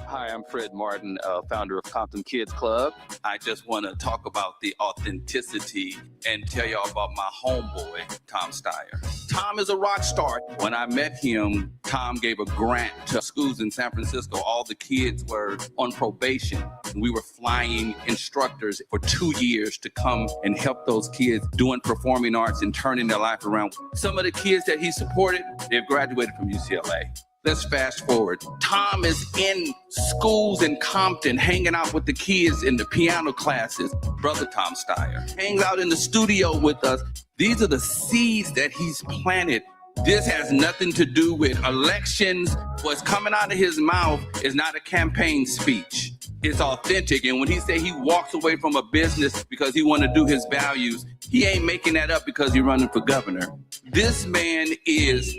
Hi, I'm Fred Martin, founder of Compton Kids Club. I just want to talk about the authenticity and tell y'all about my homeboy, Tom Steyer. Tom is a rock star. When I met him, Tom gave a grant to schools in San Francisco. All the kids were on probation. We were flying instructors for 2 years to come and help those kids doing performing arts and turning their life around. Some of the kids that he supported, they've graduated from UCLA. Let's fast forward. Tom is in schools in Compton, hanging out with the kids in the piano classes. Brother Tom Steyer hangs out in the studio with us. These are the seeds that he's planted. This has nothing to do with elections. What's coming out of his mouth is not a campaign speech. It's authentic. And when he say he walks away from a business because he want to do his values, he ain't making that up because he's running for governor. This man is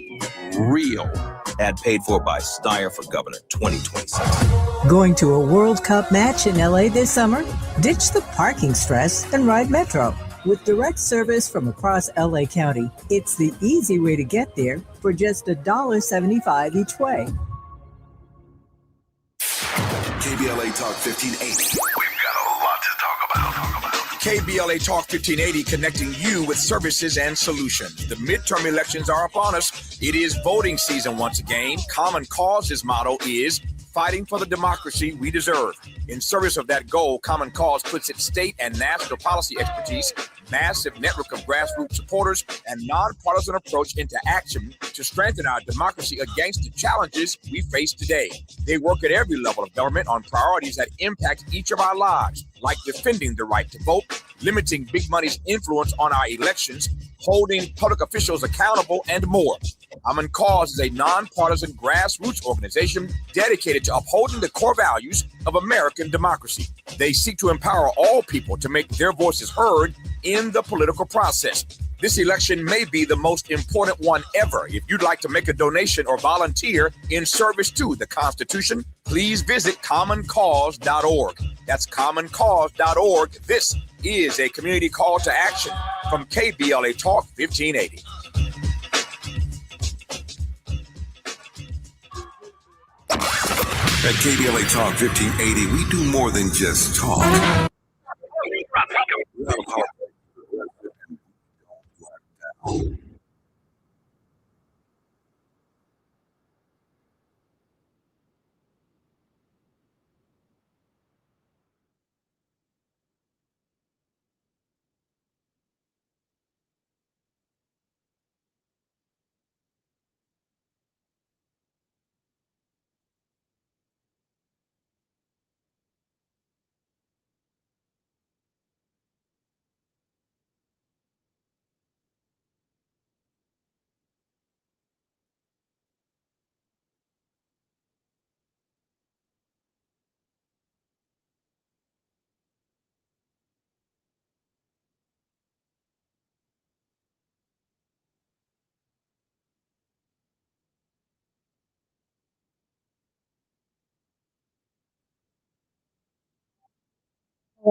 real. Ad paid for by Steyer for Governor 2027. Going to a World Cup match in LA this summer? Ditch the parking stress and ride Metro. With direct service from across LA County, it's the easy way to get there for just $1.75 each way. KBLA Talk 1580. We've got a lot to talk about. KBLA Talk 1580, connecting you with services and solutions. The midterm elections are upon us. It is voting season once again. Common Cause's motto is fighting for the democracy we deserve. In service of that goal, Common Cause puts its state and national policy expertise, massive network of grassroots supporters, and nonpartisan approach into action to strengthen our democracy against the challenges we face today. They work at every level of government on priorities that impact each of our lives, like defending the right to vote, limiting big money's influence on our elections, holding public officials accountable, and more. Common Cause is a nonpartisan grassroots organization dedicated to upholding the core values of American democracy. They seek to empower all people to make their voices heard in the political process. This election may be the most important one ever. If you'd like to make a donation or volunteer in service to the Constitution, please visit commoncause.org. That's commoncause.org. This is a community call to action from KBLA Talk 1580. At KBLA Talk 1580, we do more than just talk.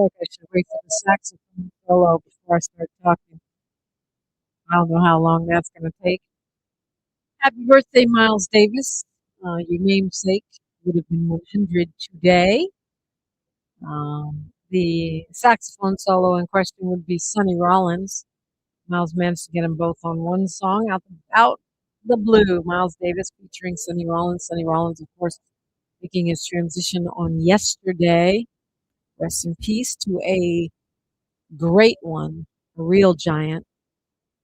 I should wait for the saxophone solo before I start talking. I don't know how long that's going to take. Happy birthday, Miles Davis. Your namesake would have been 100 today. The saxophone solo in question would be Sonny Rollins. Miles managed to get them both on one song, Out the Blue. Miles Davis featuring Sonny Rollins. Sonny Rollins, of course, making his transition on yesterday. Rest in peace to a great one, a real giant.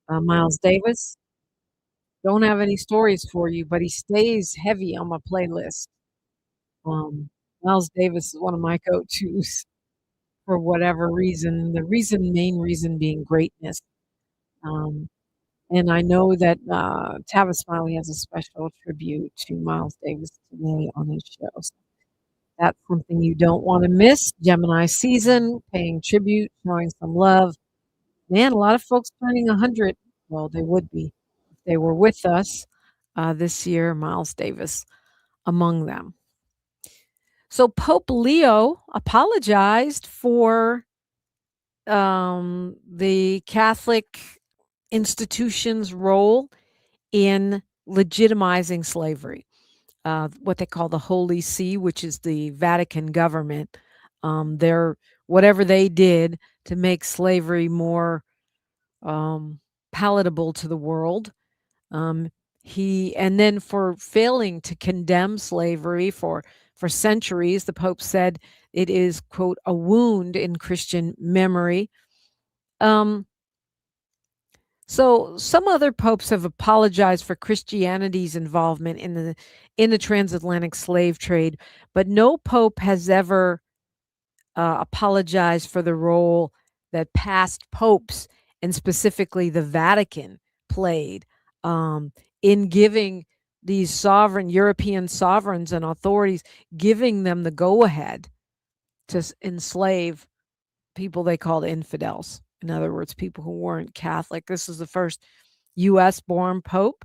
Miles Davis. Don't have any stories for you, but he stays heavy on my playlist. Um, Miles Davis is one of my go-tos for whatever reason. Main reason being greatness. Um, and I know that Tavis Smiley has a special tribute to Miles Davis today on his show. So that's something you don't want to miss. Gemini season, paying tribute, showing some love. Man, a lot of folks turning 100. Well, they would be if they were with us this year. Miles Davis among them. So Pope Leo apologized for the Catholic institution's role in legitimizing slavery. What they call the Holy See, which is the Vatican government. Whatever they did to make slavery more palatable to the world. And then for failing to condemn slavery for centuries, the Pope said it is, quote, a wound in Christian memory. So some other popes have apologized for Christianity's involvement in the transatlantic slave trade, but no pope has ever apologized for the role that past popes, and specifically the Vatican, played in giving these European sovereigns and authorities, giving them the go-ahead to enslave people they called infidels. In other words, people who weren't Catholic. This is the first U.S.-born pope,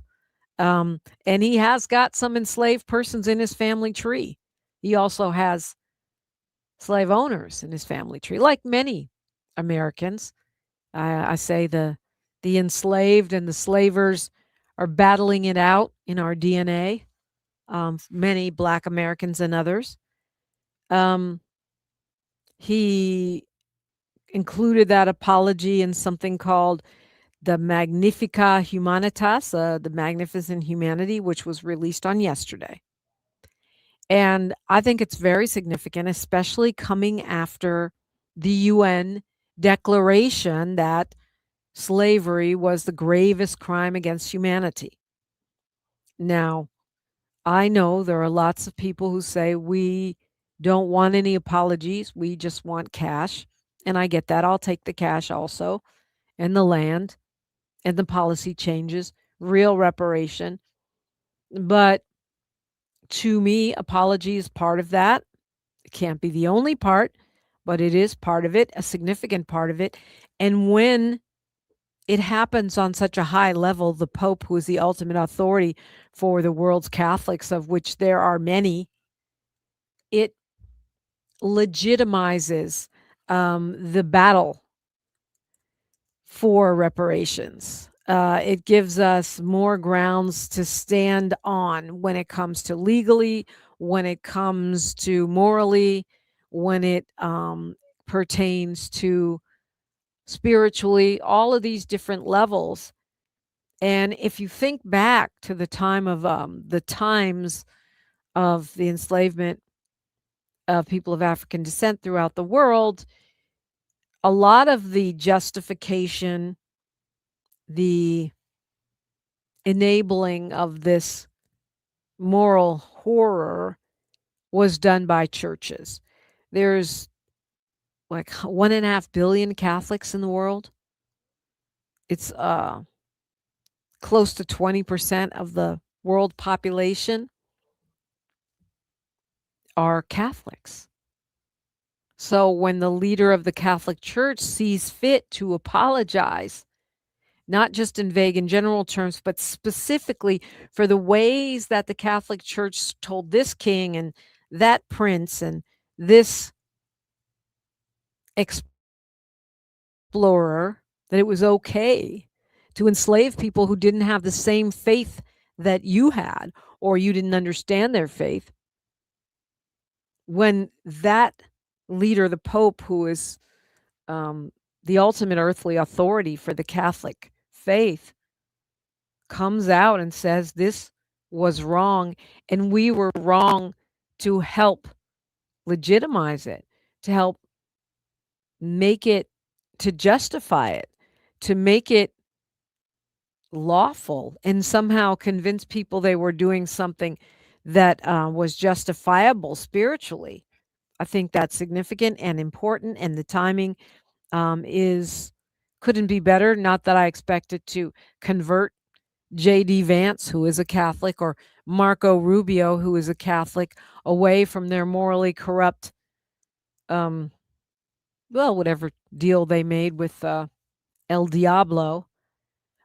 and he has got some enslaved persons in his family tree. He also has slave owners in his family tree, like many Americans. I say the enslaved and the slavers are battling it out in our DNA, many Black Americans and others. He included that apology in something called the Magnifica Humanitas, the Magnificent Humanity, which was released on yesterday. And I think it's very significant, especially coming after the UN declaration that slavery was the gravest crime against humanity. Now, I know there are lots of people who say we don't want any apologies, we just want cash. And I get that. I'll take the cash also, and the land, and the policy changes, real reparation. But to me, apology is part of that. It can't be the only part, but it is part of it, a significant part of it. And when it happens on such a high level, the Pope, who is the ultimate authority for the world's Catholics, of which there are many, it legitimizes the battle for reparations. It gives us more grounds to stand on when it comes to legally, when it comes to morally, when it pertains to spiritually, all of these different levels. And if you think back to the time of the times of the enslavement of people of African descent throughout the world, a lot of the justification, the enabling of this moral horror was done by churches. There's like 1.5 billion Catholics in the world. It's close to 20% of the world population are Catholics. So when the leader of the Catholic Church sees fit to apologize, not just in vague and general terms, but specifically for the ways that the Catholic Church told this king and that prince and this explorer that it was okay to enslave people who didn't have the same faith that you had, or you didn't understand their faith. When that leader, the Pope, who is the ultimate earthly authority for the Catholic faith, comes out and says this was wrong, and we were wrong to help legitimize it, to help make it to justify it, to make it lawful and somehow convince people they were doing something that was justifiable spiritually. I think that's significant and important, and the timing is couldn't be better. Not that I expect it to convert J.D. Vance, who is a Catholic, or Marco Rubio, who is a Catholic, away from their morally corrupt, whatever deal they made with El Diablo.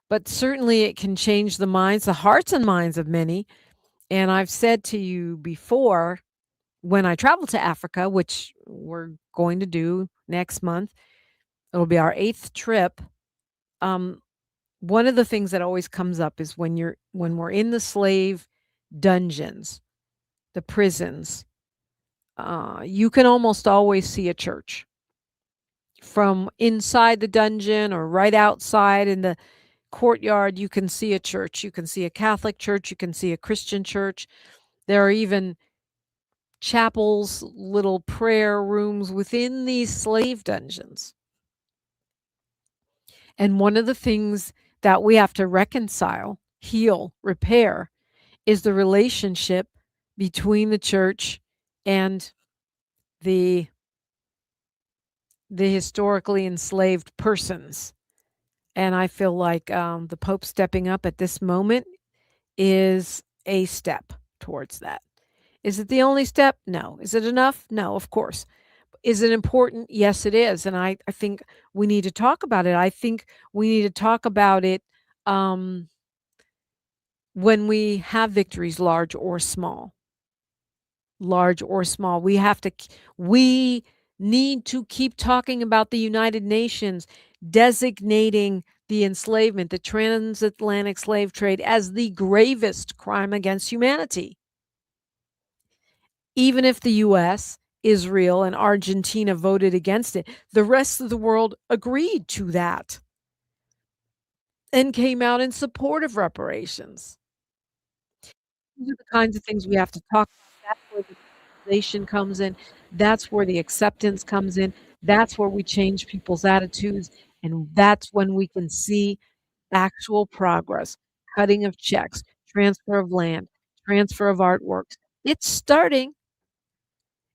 But certainly it can change the minds, the hearts and minds of many. And I've said to you before, when I travel to Africa, which we're going to do next month, it'll be our 8th trip. One of the things that always comes up is when we're in the slave dungeons, the prisons, you can almost always see a church from inside the dungeon or right outside in the courtyard. You can see a church. You can see a Catholic church. You can see a Christian church. There are even chapels, little prayer rooms within these slave dungeons. And one of the things that we have to reconcile, heal, repair, is the relationship between the church and the historically enslaved persons. And I feel like the Pope stepping up at this moment is a step towards that. Is it the only step? No. Is it enough? No, of course. Is it important? Yes, it is. And I think we need to talk about it. I think we need to talk about it when we have victories, large or small. Large or small. We need to keep talking about the United Nations designating the enslavement, the transatlantic slave trade, as the gravest crime against humanity. Even if the U.S., Israel, and Argentina voted against it, the rest of the world agreed to that and came out in support of reparations. These are the kinds of things we have to talk about. That's where the civilization comes in. That's where the acceptance comes in. That's where we change people's attitudes. And that's when we can see actual progress, cutting of checks, transfer of land, transfer of artworks. It's starting.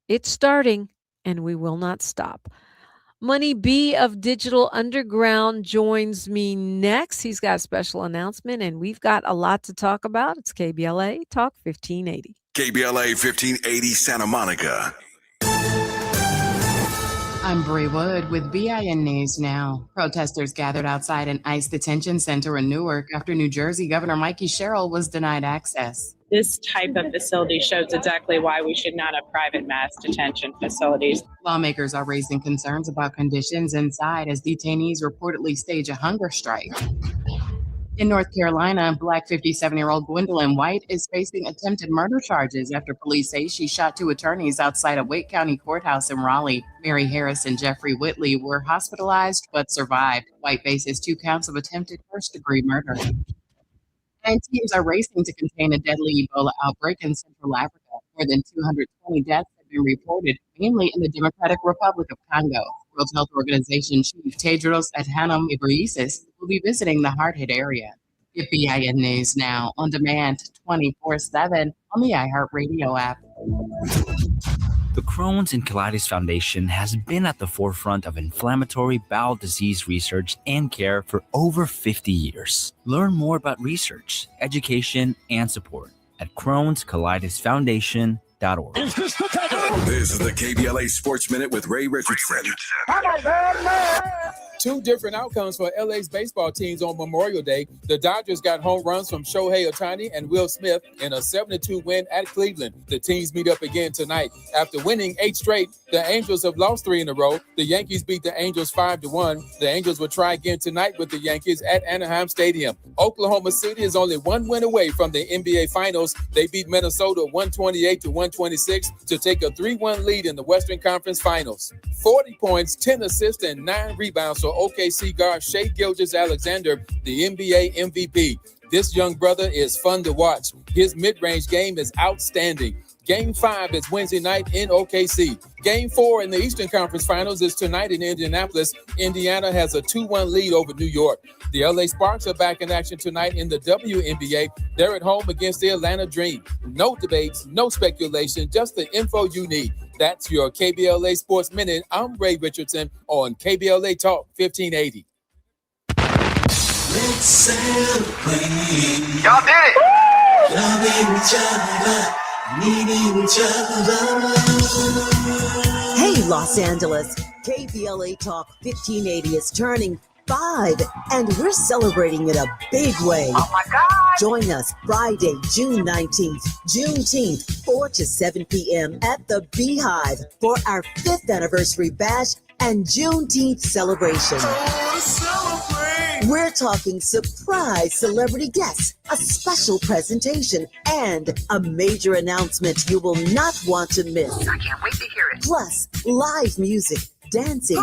It's starting, and we will not stop. Money B of Digital Underground joins me next. He's got a special announcement, and we've got a lot to talk about. It's KBLA Talk 1580. KBLA 1580 Santa Monica. I'm Bree Wood with BIN News Now. Protesters gathered outside an ICE detention center in Newark after New Jersey Governor Mikey Sherrill was denied access. This type of facility shows exactly why we should not have private mass detention facilities. Lawmakers are raising concerns about conditions inside as detainees reportedly stage a hunger strike. In North Carolina, Black 57-year-old Gwendolyn White is facing attempted murder charges after police say she shot 2 attorneys outside a Wake County courthouse in Raleigh. Mary Harris and Jeffrey Whitley were hospitalized but survived. White faces 2 counts of attempted first-degree murder. And teams are racing to contain a deadly Ebola outbreak in Central Africa. More than 220 deaths have been reported, mainly in the Democratic Republic of Congo. World Health Organization Chief Tedros Adhanom Ghebreyesus will be visiting the hard-hit area. Get BIN News Now on demand 24/7 on the iHeartRadio app. The Crohn's and Colitis Foundation has been at the forefront of inflammatory bowel disease research and care for over 50 years. Learn more about research, education, and support at Crohn'sColitisFoundation.org. This is the KBLA Sports Minute with Ray Richardson. 2 different outcomes for LA's baseball teams on Memorial Day. The Dodgers got home runs from Shohei Ohtani and Will Smith in a 7-2 win at Cleveland. The teams meet up again tonight. After winning 8 straight, the Angels have lost 3 in a row. The Yankees beat the Angels 5-1. The Angels will try again tonight with the Yankees at Anaheim Stadium. Oklahoma City is only 1 win away from the NBA Finals. They beat Minnesota 128-126 to take a 3-1 lead in the Western Conference Finals. 40 points, 10 assists, and 9 rebounds for OKC guard Shai Gilgeous-Alexander, the NBA MVP. This young brother is fun to watch. His mid-range game is outstanding. Game 5 is Wednesday night in OKC. Game 4 in the Eastern Conference Finals is tonight in Indianapolis. Indiana has a 2-1 lead over New York. The LA Sparks are back in action tonight in the WNBA. They're at home against the Atlanta Dream. No debates, no speculation, just the info you need. That's your KBLA Sports Minute. I'm Ray Richardson on KBLA Talk 1580. Let's celebrate. Y'all did it. Loving each other, needing each other. Hey, Los Angeles. KBLA Talk 1580 is turning 5, and we're celebrating in a big way. Oh my God. Join us Friday, June 19th, Juneteenth, 4 to 7 p.m. at the Beehive for our 5th anniversary bash and Juneteenth celebration. We're talking surprise celebrity guests, a special presentation, and a major announcement you will not want to miss. I can't wait to hear it. Plus, live music, dancing,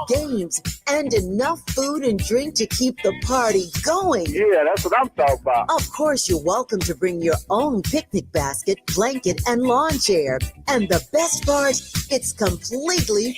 games, and enough food and drink to keep the party going. Yeah, that's what I'm talking about. Of course, you're welcome to bring your own picnic basket, blanket, and lawn chair. And the best part, it's completely